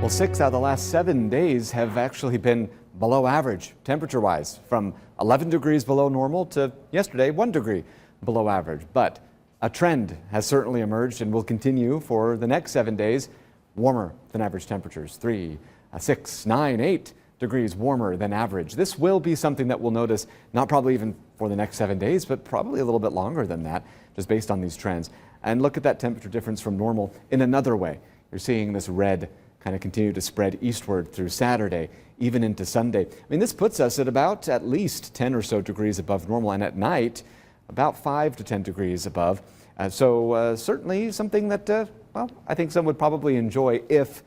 Well, 6 out of the last 7 days have actually been below average temperature-wise, from 11 degrees below normal to yesterday 1 degree below average. But a trend has certainly emerged and will continue for the next 7 days. Warmer than average temperatures, 3, 6, 9, 8 degrees warmer than average. This will be something that we'll notice not probably even for the next 7 days, but probably a little bit longer than that, just based on these trends. And look at that temperature difference from normal in another way. You're seeing this red kind of continue to spread eastward through Saturday, even into Sunday. I mean, this puts us at least 10 or so degrees above normal, and at night, about 5 to 10 degrees above. So certainly something that, well, I think some would probably enjoy if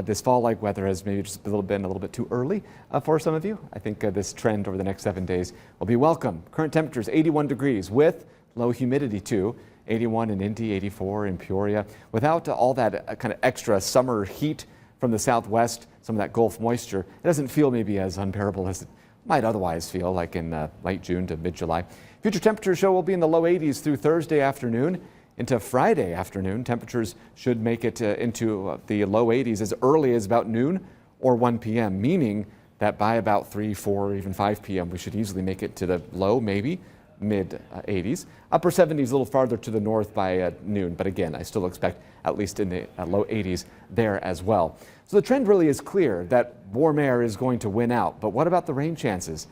this fall-like weather has maybe just been a little bit too early for some of you. I think this trend over the next 7 days will be welcome. Current temperatures 81 degrees with low humidity too. 81 in Indy, 84 in Peoria. Without all that kind of extra summer heat from the southwest, some of that Gulf moisture, it doesn't feel maybe as unbearable as it might otherwise feel, like in late June to mid-July. Future temperatures show will be in the low 80s through Thursday afternoon. Into Friday afternoon, temperatures should make it into the low 80s as early as about noon or 1 p.m., meaning that by about 3, 4, even 5 p.m., we should easily make it to the low, maybe mid 80s. Upper 70s a little farther to the north by noon, but again, I still expect at least in the low 80s there as well. So the trend really is clear that warm air is going to win out. But what about the rain chances?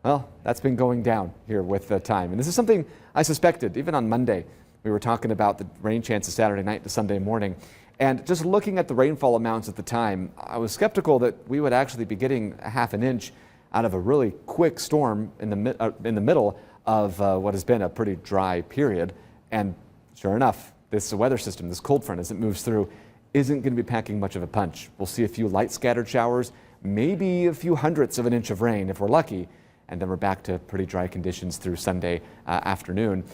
Well, that's been going down here with the time. And this is something I suspected even on Monday. We were talking about the rain chances Saturday night to Sunday morning. And just looking at the rainfall amounts at the time, I was skeptical that we would actually be getting a half an inch out of a really quick storm in the middle of what has been a pretty dry period. And sure enough, this weather system, this cold front as it moves through, isn't going to be packing much of a punch. We'll see a few light scattered showers, maybe a few hundredths of an inch of rain if we're lucky. And then we're back to pretty dry conditions through Sunday afternoon,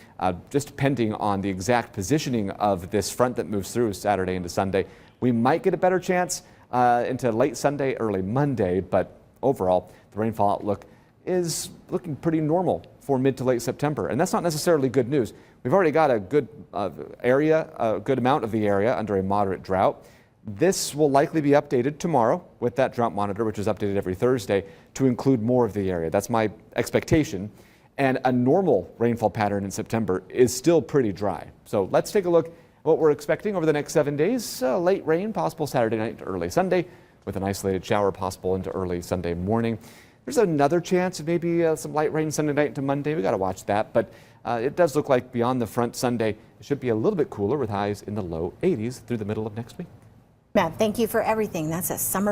just depending on the exact positioning of this front that moves through Saturday into Sunday. We might get a better chance into late Sunday, early Monday, but overall, the rainfall outlook is looking pretty normal for mid to late September. And that's not necessarily good news. We've already got a good a good amount of the area under a moderate drought. This will likely be updated tomorrow with that drought monitor, which is updated every Thursday, to include more of the area. That's my expectation. And a normal rainfall pattern in September is still pretty dry. So let's take a look at what we're expecting over the next 7 days. Late rain possible Saturday night to early Sunday, with an isolated shower possible into early Sunday morning. There's another chance of maybe some light rain Sunday night to Monday. We got to watch that. But it does look like beyond the front Sunday, it should be a little bit cooler with highs in the low 80s through the middle of next week. Matt, thank you for everything. That's a summer.